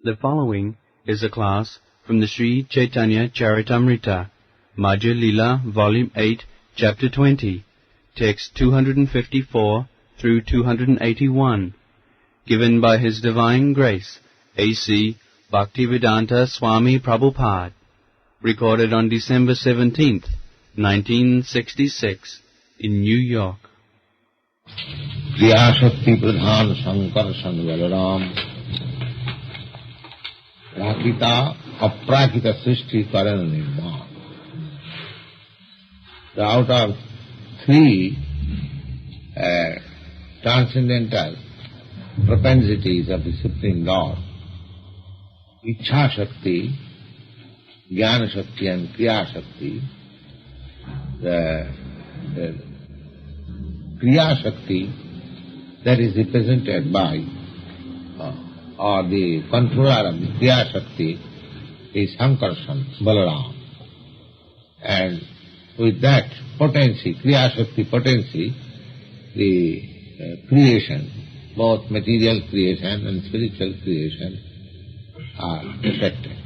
The following is a class from the Sri Chaitanya Charitamrita, Madhya-Lila, Volume 8, Chapter 20, Text 254 through 281, given by His Divine Grace, A.C. Bhaktivedanta Swami Prabhupada, recorded on December 17th, 1966, in New York. क्रियाशक्ति प्रधान शंकर संग बलराम प्राकृता अप्राकृत सृष्टि करण निर्माण. Out of three transcendental propensities of the Supreme Lord, Ichha Shakti, Jnana Shakti and Kriya Shakti, the Kriya Shakti that is represented by or the controller of the Kriya Shakti is Sankarshan, Balaram. And with that potency, Kriya Shakti potency, the creation, both material creation and spiritual creation are affected.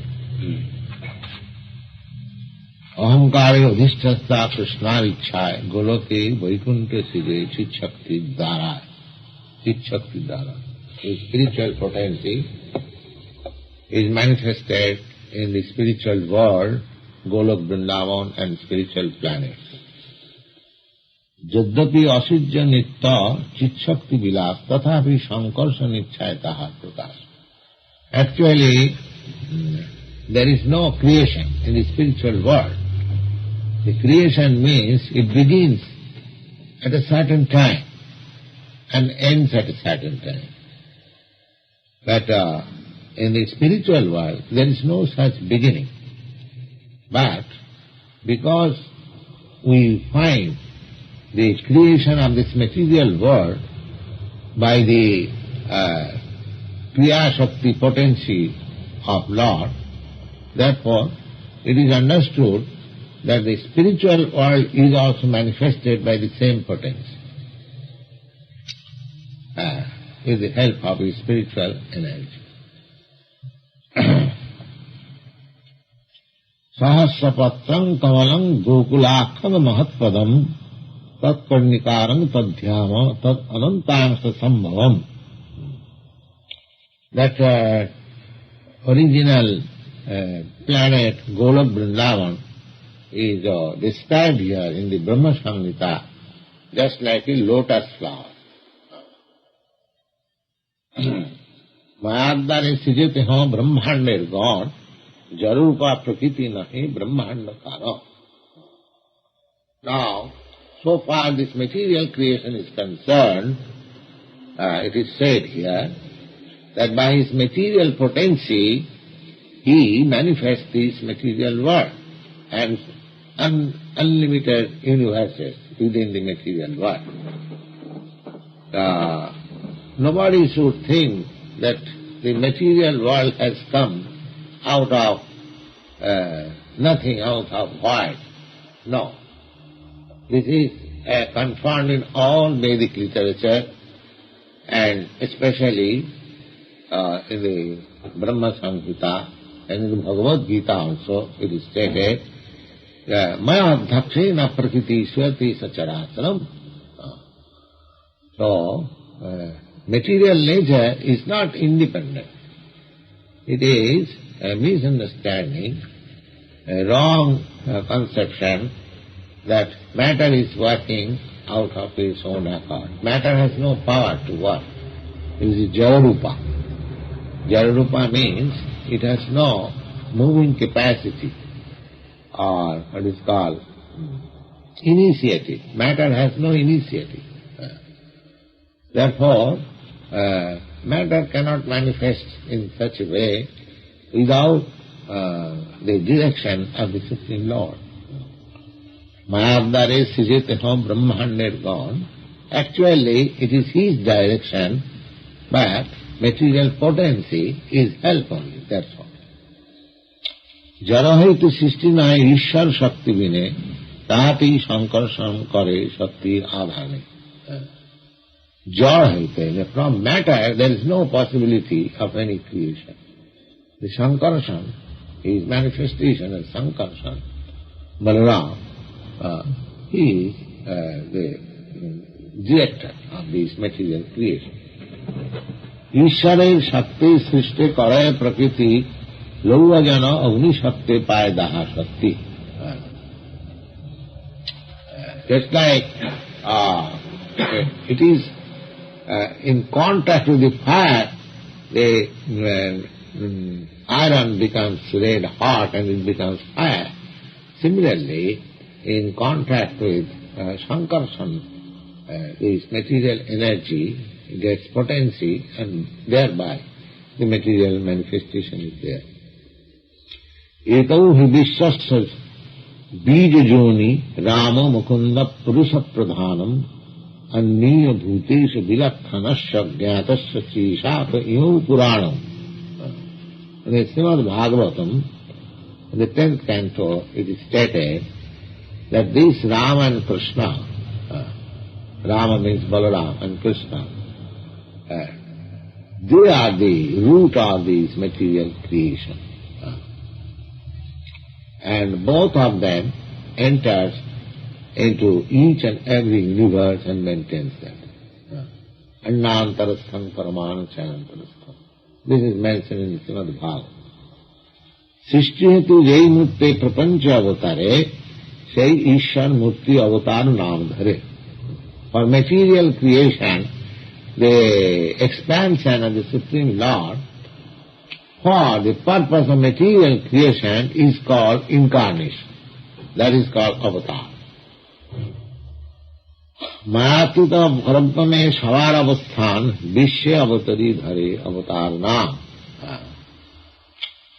अहंकार अधिष्ठता कृष्णाविच्छाय गोलोके वैकुंठ सिरे चिच्छक्ति द्वारा. The spiritual potency is manifested in the spiritual world, Golok, Vrindavan and spiritual planets. Jaddapi asijya nitta chichakti vilas tathapi sankarshan ichchayataha prakash. Actually, there is no creation in the spiritual world. The creation means it begins at a certain time and ends at a certain time. But in the spiritual world, there is no such beginning. But because we find the creation of this material world by the Kriya Shakti potency of Lord, therefore it is understood that the spiritual world is also manifested by the same potency, with the help of the spiritual energy. Sahasrapatram kamalam gokulakham mahatpadam tat karnikaram tadhyama tat anantangsa sambhavam. That original planet Golok Vrindavan is described here in the Brahma Samhita just like a lotus flower. Mayadare sijete ho brahmandir God, jarupa prakriti nahi brahmandakara. Now, so far this material creation is concerned, it is said here that by his material potency he manifests this material world and unlimited universes within the material world. Nobody should think that the material world has come out of nothing, out of void. No. This is confirmed in all Vedic literature and especially in the Brahma Samhita and in the Bhagavad Gita also it is stated, Maya dhakshena prakriti swati sacharacharam. So, material nature is not independent. It is a misunderstanding, a wrong conception that matter is working out of its own accord. Matter has no power to work. It is jararupa. Jararupa means it has no moving capacity or what is called initiative. Matter has no initiative. Therefore, matter cannot manifest in such a way without the direction of the Supreme Lord. Mayadare sijeteho brahmandir God. Actually, it is his direction, but material potency is help only, that's all. Jarahaitu sistinaye Ishwar Shakti vine tahati sankarshan kare Shakti adhane. Jara haite, from matter there is no possibility of any creation. The Sankarshan, his manifestation as Sankarshan, Balaram, he is the director of this material creation. Ishwarer Shakti Srishti Karaya Prakriti Lauvajana Agni Shakti Payadaha Shakti. Just like it is in contrast with the fire, the iron becomes red hot and it becomes fire. Similarly, in contrast with Sankarshan, this material energy gets potency and thereby the material manifestation is there. Etau hi vishwasya bija joni rama mukunda purusha pradhanam anniya bhutesha vilakhanasya jnatasya chishaka iho puranam. In the Cc-Madhya-Lila, in the 10th canto, it is stated that this Rama and Krishna, Rama means Balaram and Krishna, they are the root of this material creation. And both of them enters into each and every universe and maintains that. Annantarastham paramana chayantarastham. This is mentioned in Cc-Madhya-Lila. Srishti hetu jai murte prapancha avatare, say Ishwar murti avatar naam dhare. For material creation, the expansion of the Supreme Lord, for the purpose of material creation is called incarnation. That is called avatar. Mayatita bharabtame shavar avasthan vishya avatari dhare avatar naam.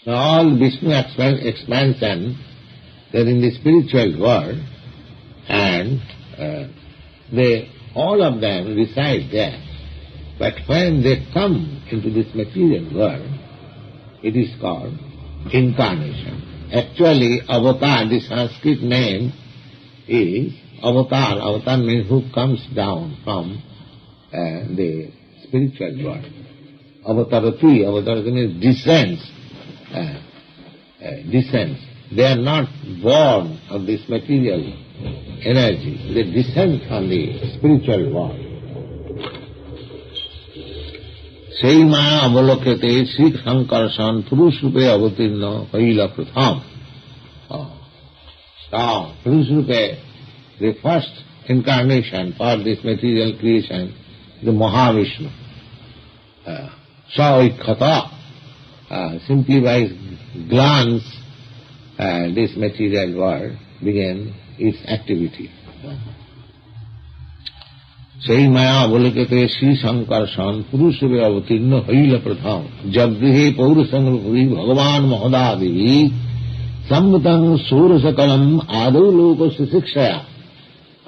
Now all Vishnu expansion, they are in the spiritual world and all of them reside there. But when they come into this material world, it is called incarnation. Actually, avatar, the Sanskrit name is avatar. Avatar means who comes down from the spiritual world. Avatarati means descends. Descends. They are not born of this material energy. They descend from the spiritual world. Sei maya avalokete Sri Sankarshan Purushrupe avatirna Kaila Pratham. So, Purushrupe, the first incarnation for this material creation, the Mahavishnu. Savikhata, simply by glance, this material world began its activity. Sei maya avalokete Sri Sankarshan Purushrupe avatirna Kaila Pratham. Jagrihe Paurasangapuri Bhagavan Mahadadihi Samvatang Surasakalam Adau Lokasya Sikshaya.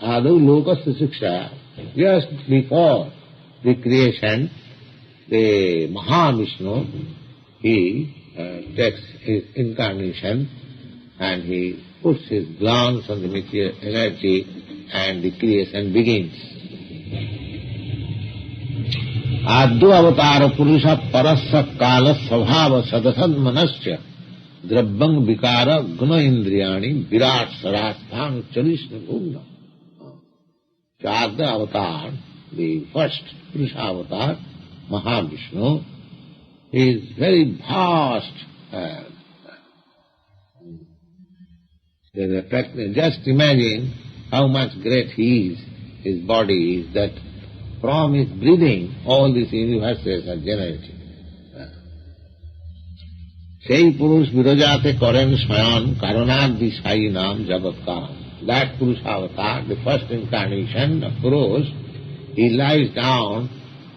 Adau Lokasya Sikshaya. Just before the creation, the Mahavishnu, he takes his incarnation and he puts his glance on the material energy and the creation begins. Addu avatara purusha parasya kala svabhava sadasad manasya drabbang vikara guna indriyani virat sarasthang charishna guna. So Addu avatar, the first Purusha avatar, Mahavishnu, is very vast. Just imagine how much great he is, his body is, that from his breathing all these universes are generated. Sei Purush Virajate Karen Swayan Karanad Vishayi Nam Jagatka. That Purusha avatar, the first incarnation of Purush, he lies down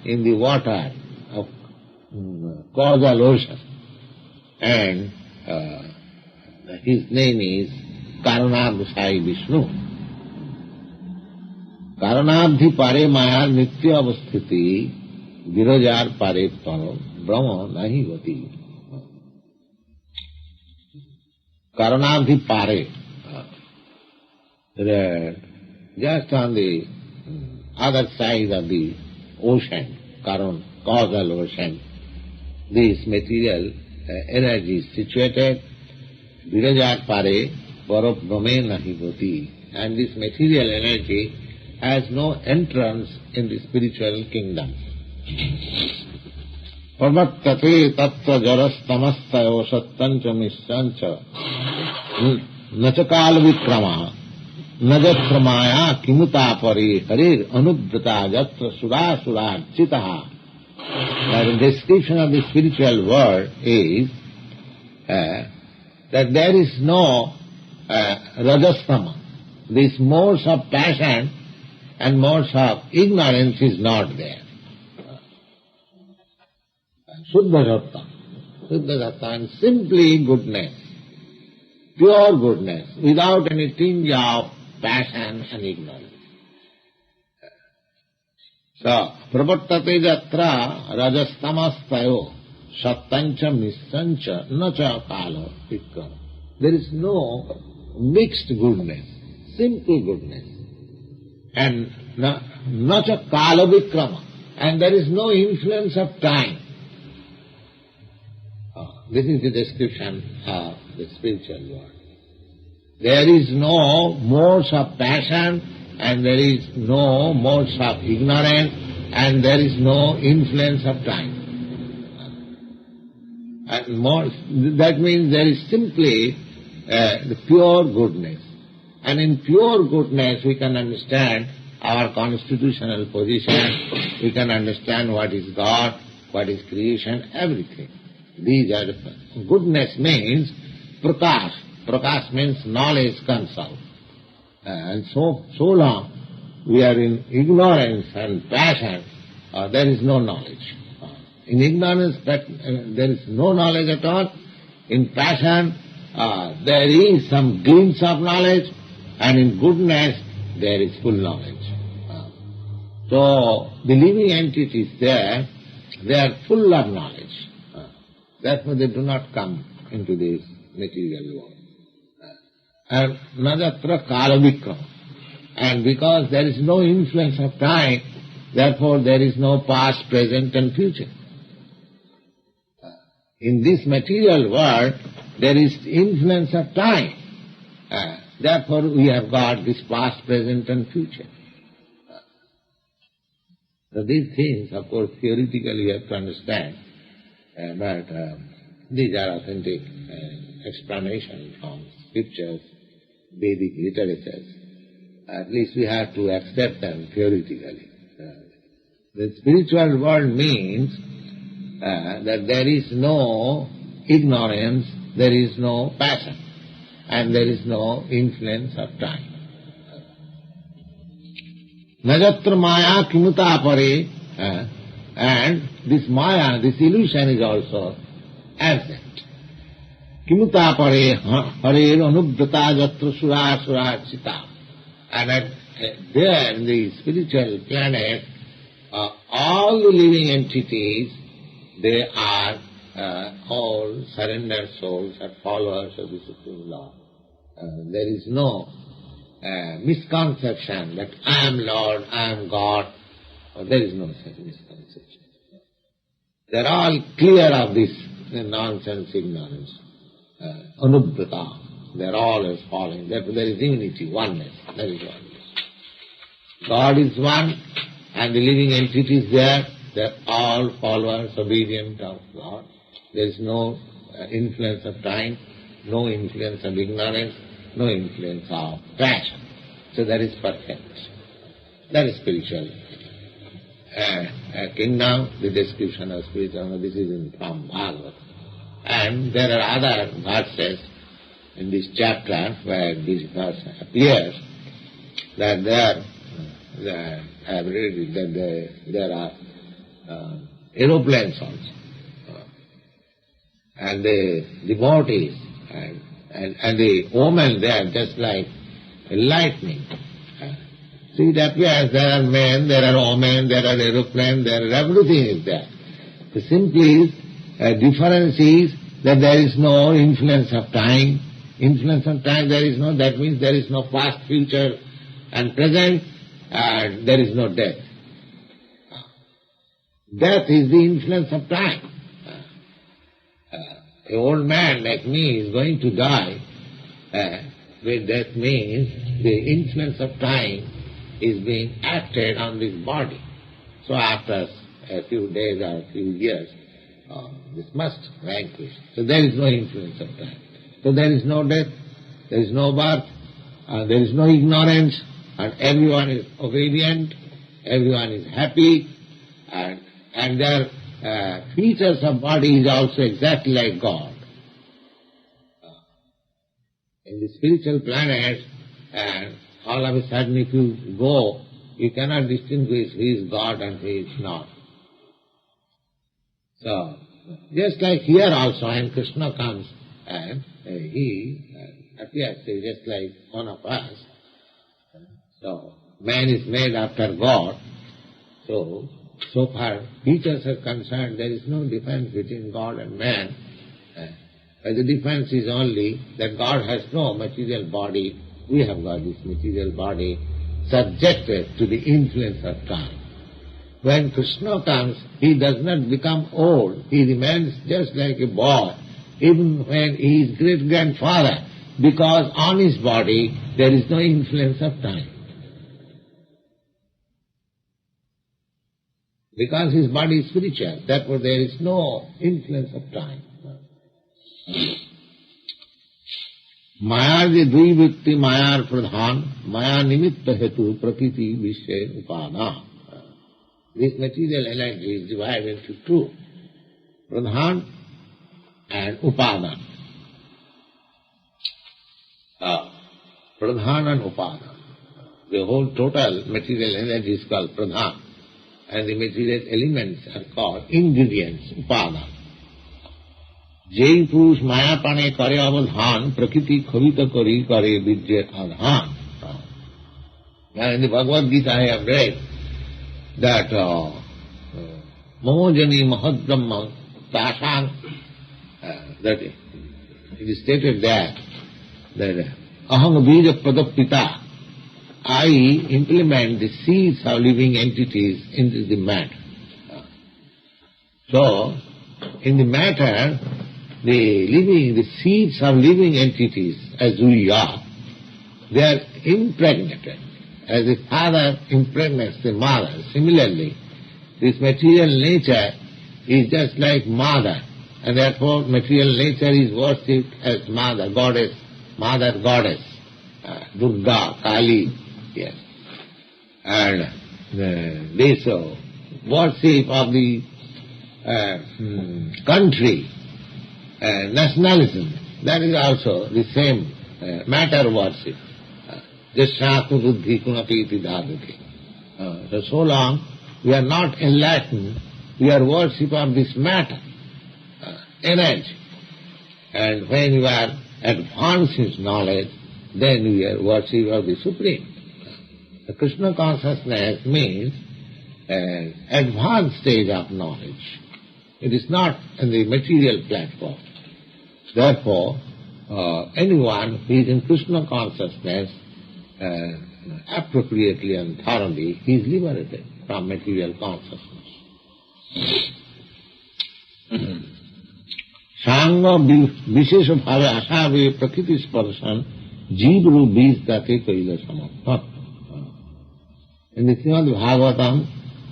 in the water of causal ocean, and his name is Karanad Vishnu. Karanadhi pare mayar nitya avasthiti virajar pare paro brahma nahi vati. Karanadhi pare, just on the other side of the ocean, causal ocean, this material energy is situated. Virajar pare parabhrame nahi goti. And this material energy has no entrance in the spiritual kingdom. Parvattate tattva jarastamasthaya sattancha missancha nachakal vikrama najatra maya kimuta pari harir anubrata jatra sura surarchitaha. The description of the spiritual world is that there is no rajastama. These modes of passion and modes of ignorance is not there. Suddha Satta, and simply goodness, pure goodness, without any tinge of passion and ignorance. So, pravartate jatra rajastamastayo sattancha missancha nacha kala vikrama. There is no mixed goodness, simple goodness, and nacha kala vikrama, and there is no influence of time. This is the description of the spiritual world. There is no modes of passion, and there is no modes of ignorance, and there is no influence of time. And that means there is simply the pure goodness. And in pure goodness we can understand our constitutional position, we can understand what is God, what is creation, everything. These are the goodness means prakash. Prakash means knowledge comes out. And so long we are in ignorance and passion, there is no knowledge. In ignorance there is no knowledge at all. In passion there is some glimpse of knowledge, and in goodness there is full knowledge. So the living entities there, they are full of knowledge. Therefore they do not come into this material world. And najatra kala vikrama. And because there is no influence of time, therefore there is no past, present and future. In this material world, there is influence of time. Therefore we have got this past, present and future. So these things, of course, theoretically you have to understand, but these are authentic explanations from scriptures, Vedic literatures. At least we have to accept them theoretically. The spiritual world means that there is no ignorance, there is no passion, and there is no influence of time. Najatra maya kimuta pare, and this maya, this illusion is also absent. Kimuta pare harer anubrata jatra sura surachita. And there in the spiritual planet, all the living entities, they are all surrendered souls and followers of the Supreme Lord. There is no misconception that I am Lord, I am God. There is no such misconception. They are all clear of this nonsense ignorance. Anubrata. They are always following. Therefore there is unity, oneness. There is oneness. God is one, and the living entities there, they are all followers, obedient of God. There is no influence of time, no influence of ignorance, no influence of passion. So that is perfect. That is spiritual kingdom, the description of spiritual, this is from Bhagavad. And there are other verses in this chapter where this verse appears, that I have read it, that there are aeroplanes also. And the devotees and the women, they are just like lightning. So it appears there are men, there are women, there are aeroplanes, there are everything is there. The simple difference is that there is no influence of time. Influence of time there is no, that means there is no past, future and present, there is no death. Death is the influence of time. An old man like me is going to die. That means the influence of time is being acted on this body. So after a few days or a few years, this must vanquish. So there is no influence of time. So there is no death, there is no birth, there is no ignorance, and everyone is obedient, everyone is happy, and their features of body is also exactly like God. In the spiritual planet, and all of a sudden if you go, you cannot distinguish who is God and who is not. So, just like here also, when Krishna comes and he appears just like one of us. So, man is made after God. So far features are concerned, there is no difference between God and man. The difference is only that God has no material body, we have got this material body subjected to the influence of time. When Krishna comes, he does not become old, he remains just like a boy, even when he is great-grandfather, because on his body there is no influence of time. Because his body is spiritual, therefore there is no influence of time. माया जे दुई व्यक्ति मायार प्रधान माया निमित्त हेतु प्रकृति विषय उपादान. This material energy is divided into two, pradhan and upadan. Pradhan and upadan. The whole total material energy is called pradhan, and the material elements are called ingredients, upadan. যেই পুরুষ মায়াপানে করে অবধান প্রকৃতি ক্ষোভিত করি করে বীর্যের আধান. Now in the Bhagavad Gita I have read that Mamojani Mahadbrahma Tashan, that it is stated that Aham Bija Padapita, I implement the seeds of living entities into the matter. So in the matter, the seeds of living entities, as we are, they are impregnated. As the father impregnates the mother, similarly, this material nature is just like mother, and therefore material nature is worshipped as mother goddess, Durga, Kali, yes. And this worship of the country, nationalism, that is also the same matter worship. Jashatma buddhi kunati iti dhadati. So long we are not enlightened, we are worship of this matter, energy. And when we are advanced in knowledge, then we are worship of the Supreme. The Krishna consciousness means an advanced stage of knowledge. It is not in the material platform. Therefore, anyone who is in Krishna consciousness appropriately and thoroughly, he is liberated from material consciousness. Sangha vishesha bhave asave prakriti sparshan jeev roop beej tate kaila samartha. In the Srimad Bhagavatam,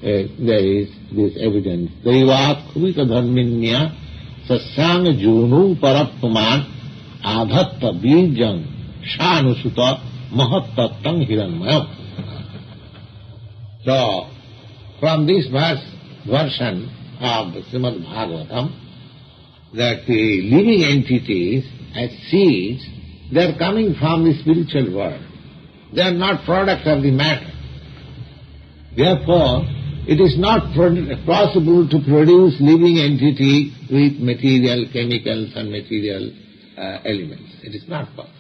there is this evidence. Daivat khuvita dharminya sasyang junu parappuman adhatta bijang shanusuta mahattattang hiranmayam. So, from this version of the Srimad Bhagavatam, that the living entities as seeds, they are coming from the spiritual world. They are not products of the matter. Therefore, it is not possible to produce living entity with material chemicals and material elements. It is not possible.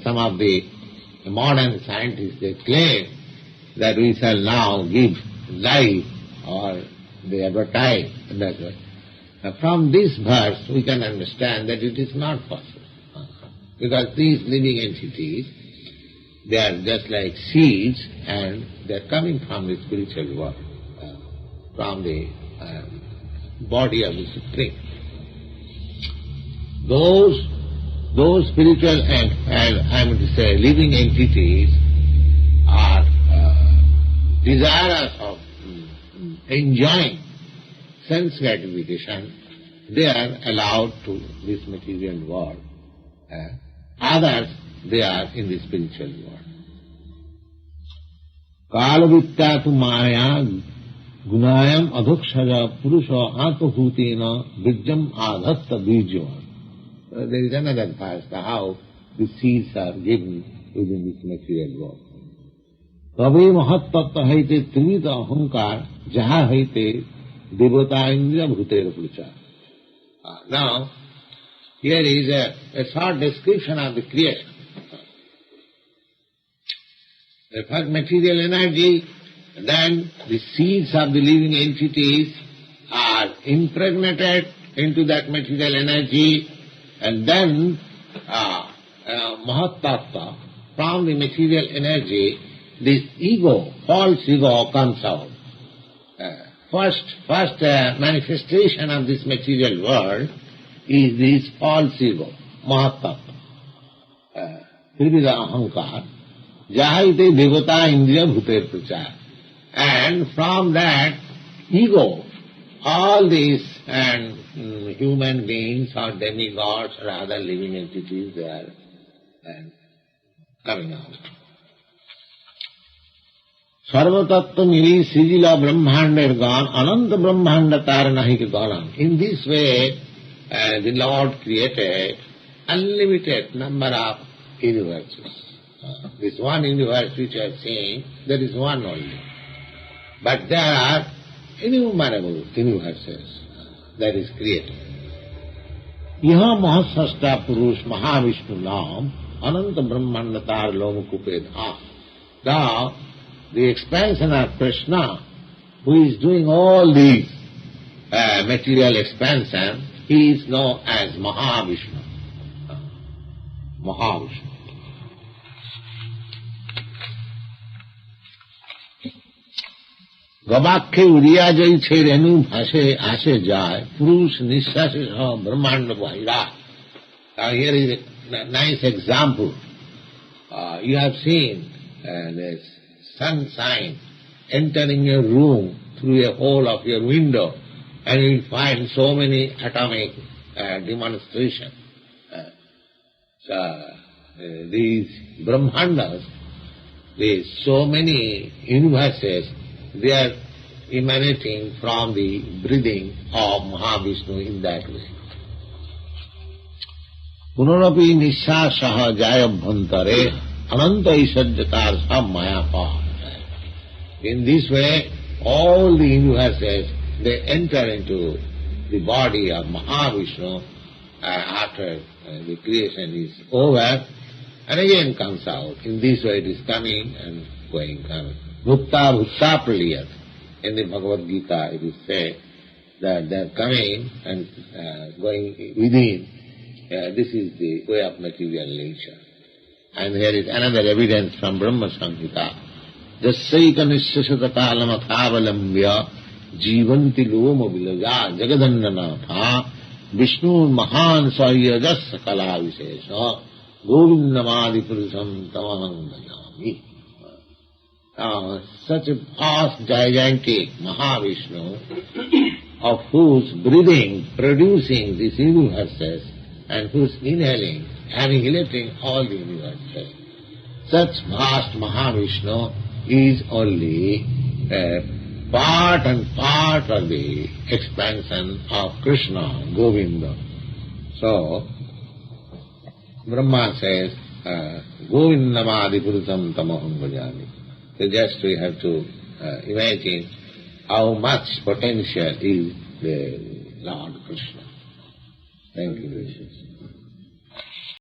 Some of the modern scientists, they claim that we shall now give life, or they advertise that way. From this verse we can understand that it is not possible. Because these living entities, they are just like seeds, and they are coming from the spiritual world, from the body of the Supreme. Those spiritual and I mean to say living entities are desirous of enjoying sense gratification. They are allowed to this material world. Others, they are in the spiritual world. Kalavitta tu maya gunayam adhukshaja purusha atmabhutena vijjam adhatta bijyam. There is another verse, how the seeds are given within this material world. Tabe mahattatta haite trimita ahankar jaha haite devata indriya bhuter prucha. Now, here is a short description of the creation. The first material energy, then the seeds of the living entities are impregnated into that material energy, and then Mahattattva, from the material energy, this ego, false ego comes out. First manifestation of this material world is this false ego, Mahattattva. Trivida ahankar, jahaite devata indriya bhuter pracha. And from that ego, all these and human beings or demigods or other living entities, they are coming out. Sarvatattva mili sijila brahmander gan ananta brahmanda taranahika galam. In this way, the Lord created unlimited number of universes. This one universe which you are seeing, there is one only. But there are innumerable universes that is created. Yaha mahasasta purush mahavishnu naam ananta brahmanda tar lomukupedha. Now, the expansion of Krishna, who is doing all these material expansion, he is known as Mahavishnu. Mahavishnu. Gabakhe uriya jai che renu bhase ase jai purush nishase brahmanda bahira. Now here is a nice example. You have seen this sunshine entering your room through a hole of your window, and you will find so many atomic demonstrations. These Brahmandas, these so many universes, they are emanating from the breathing of Mahavishnu in that way. Punarapi nishasaha jayabhantare ananta isajyatar sammaya. In this way, all the universes, they enter into the body of Mahavishnu after the creation is over, and again comes out. In this way it is coming and going, coming. Bhutta bhutta praliyat. In the Bhagavad Gita it is said that they are coming and going within. This is the way of material nature. And here is another evidence from Brahma Samhita. Jasyaika nishasata kalamatavalambya jivanti loma vilaja jagadannanatha Vishnu mahan sayajas kala visesha govindamadi purusam tamaham bhajami. Such a vast, gigantic Mahavishnu, of whose breathing producing these universes and whose inhaling, annihilating all the universes. Such vast Mahavishnu is only part and part of the expansion of Krishna, Govinda. So, Brahma says, Govindamadi Purusam Tamaham Bhajami. So just we have to imagine how much potential is the Lord Krishna. Thank you, gracious.